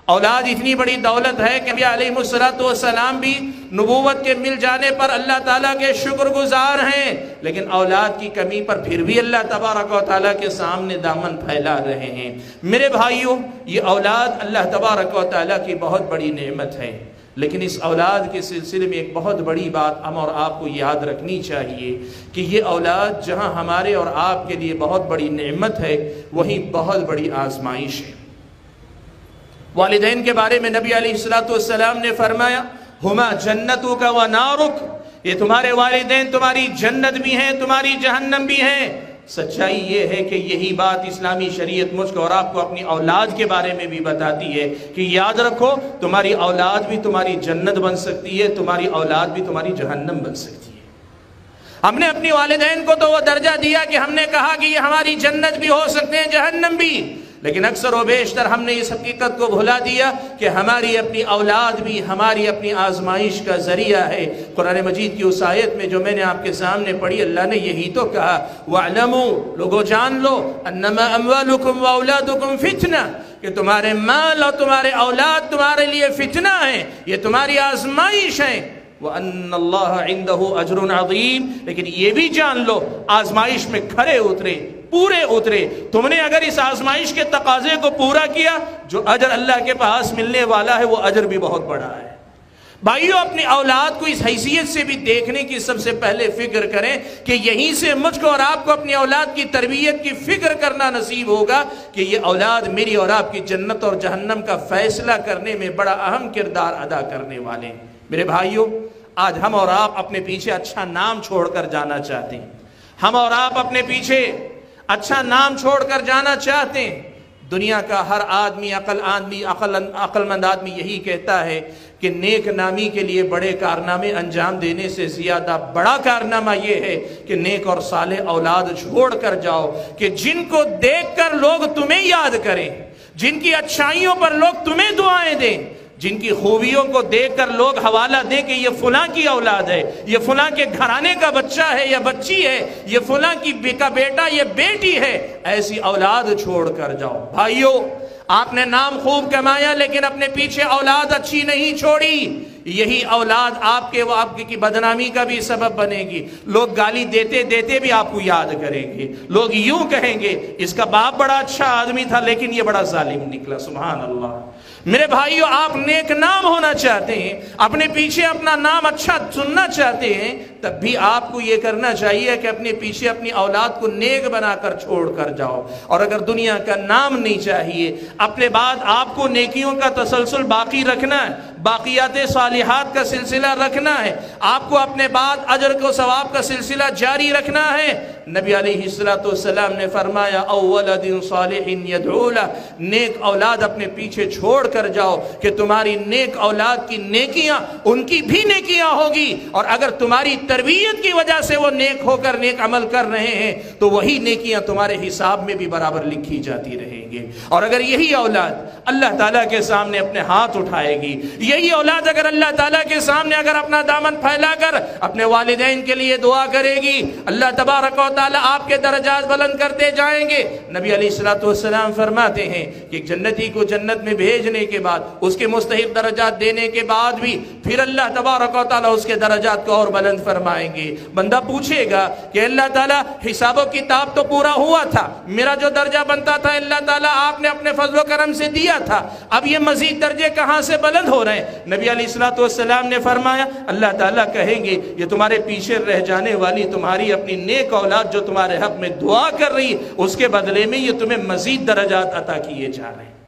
औलाद इतनी बड़ी दौलत है कि नबी अलैहिस्सलाम भी नबूवत के मिल जाने पर अल्लाह ताला के शुक्रगुजार हैं, लेकिन औलाद की कमी पर फिर भी अल्लाह तबारक व तआला के सामने दामन फैला रहे हैं। मेरे भाइयों, ये औलाद अल्लाह तबारक व तआला की बहुत बड़ी नेमत है, लेकिन इस औलाद के सिलसिले में एक बहुत बड़ी बात हम और आपको याद रखनी चाहिए कि ये औलाद जहाँ हमारे और आपके लिए बहुत बड़ी नेमत है, वहीं बहुत बड़ी आजमाइश है। वालिदैन के बारे में नबी अलैहिस्सलाम ने फरमाया, हुमा जन्नतुका व नारुक, ये तुम्हारे वालिदैन तुम्हारी जन्नत भी हैं, तुम्हारी जहन्नम भी हैं। सच्चाई ये है कि यही बात इस्लामी शरीयत मुझको और आपको अपनी औलाद के बारे में भी बताती है कि याद रखो, तुम्हारी औलाद भी तुम्हारी जन्नत बन सकती है, तुम्हारी औलाद भी तुम्हारी जहन्नम बन सकती है। हमने अपनी वालिदैन को तो वो दर्जा दिया कि हमने कहा कि ये हमारी जन्नत भी हो सकते हैं, जहन्नम भी, लेकिन अक्सर व बेशतर हमने इस हकीकत को भुला दिया कि हमारी अपनी औलाद भी हमारी अपनी आजमाइश का जरिया है। कुरान मजीद की उस आयत में जो मैंने आपके सामने पढ़ी, अल्लाह ने यही तो कहा, वअलमू, लोगो जान लो, अन्नमा अम्वालुकुम व औलादुकुम फितना, कि तुम्हारे माल और तुम्हारे औलाद तुम्हारे लिए फितना है, ये तुम्हारी आजमाइश है। वअन्नल्लाह इंदहु अजरुन अज़ीम, लेकिन ये भी जान लो, आजमाइश में खरे उतरे, पूरे उतरे, तुमने अगर इस आजमाइश के तकाजे को पूरा किया, जो अजर अल्लाह के पास मिलने वाला है वो अजर भी बहुत बड़ा है। भाइयों, अपनी औलाद को इस हैसियत से भी देखने की सबसे पहले फिक्र करें कि यहीं से मुझको और आपको अपनी औलाद की तरबियत की फिक्र करना नसीब होगा कि ये औलाद मेरी और आपकी जन्नत और जहन्नम का फैसला करने में बड़ा अहम किरदार अदा करने वाले हैं। मेरे भाइयों, आज हम और आप अपने पीछे अच्छा नाम छोड़कर जाना चाहते हैं, हम और आप अपने पीछे अच्छा नाम छोड़कर जाना चाहते हैं। दुनिया का हर आदमी, अक्लमंद आदमी यही कहता है कि नेक नामी के लिए बड़े कारनामे अंजाम देने से ज़्यादा बड़ा कारनामा ये है कि नेक और सालेह औलाद छोड़ कर जाओ, कि जिनको देखकर लोग तुम्हें याद करें, जिनकी अच्छाइयों पर लोग तुम्हें दुआएं दें, जिनकी खूबियों को देखकर लोग हवाला दें कि ये फलां की औलाद है, ये फलां के घराने का बच्चा है या बच्ची है, ये फलां की का बेटा ये बेटी है, ऐसी औलाद छोड़ कर जाओ। भाइयों, आपने नाम खूब कमाया लेकिन अपने पीछे औलाद अच्छी नहीं छोड़ी, यही औलाद आपके व आपकी की बदनामी का भी सबब बनेगी। लोग गाली देते देते भी आपको याद करेंगे, लोग यूं कहेंगे इसका बाप बड़ा अच्छा आदमी था लेकिन ये बड़ा जालिम निकला। सुभान अल्लाह। मेरे भाइयों, आप नेक नाम होना चाहते हैं, अपने पीछे अपना नाम अच्छा सुनना चाहते हैं, तब भी आपको ये करना चाहिए कि अपने पीछे अपनी औलाद को नेक बनाकर छोड़ कर जाओ। और अगर दुनिया का नाम नहीं चाहिए, अपने बाद आपको नेकियों का तसलसल बाकी रखना है, बाकियात सालिहात का सिलसिला रखना है, आपको अपने बाद अजर को सवाब का सिलसिला जारी रखना है। नबी अलैहिस्सलाम ने फरमाया, अव्वलदिन सालिहिन यदऊला, नेक औलाद अपने पीछे छोड़ कर जाओ कि तुम्हारी नेक औलाद की नेकियां उनकी भी नेकियां होगी, और अगर तुम्हारी तरबियत की वजह से वो नेक होकर नेक अमल कर रहे हैं तो वही नेकियां तुम्हारे हिसाब में भी बराबर लिखी जाती रहेंगी। और अगर यही औलाद अल्लाह ताला के सामने अपने हाथ उठाएगी, यही औलाद अगर अल्लाह ताला के सामने अगर अपना दामन फैलाकर अपने वालिदैन के लिए दुआ करेगी, अल्लाह तबारक व तआला आपके दर्जात बुलंद करते जाएंगे। नबी अलैहिस्सलाम फरमाते हैं कि जन्नती को जन्नत में भेजने के बाद, उसके मुस्तहिक दर्जात देने के बाद भी फिर अल्लाह तबारक व तआला उसके दर्जात को और बुलंद फरमाएंगे। बंदा पूछेगा कि अल्लाह ताला हिसाब किताब तो पूरा हुआ था, मेरा जो दर्जा बनता था अल्लाह ताला आपने अपने फजल करम से दिया था, अब ये मजीद दर्जे कहाँ से बुलंद हो रहे हैं? नबी अलैहिस्सलाम ने फरमाया, अल्लाह ताला कहेंगे ये तुम्हारे पीछे रह जाने वाली तुम्हारी अपनी नेक औलाद जो तुम्हारे हक में दुआ कर रही, उसके बदले में ये तुम्हें मजीद दर्जात अता किए जा रहे हैं।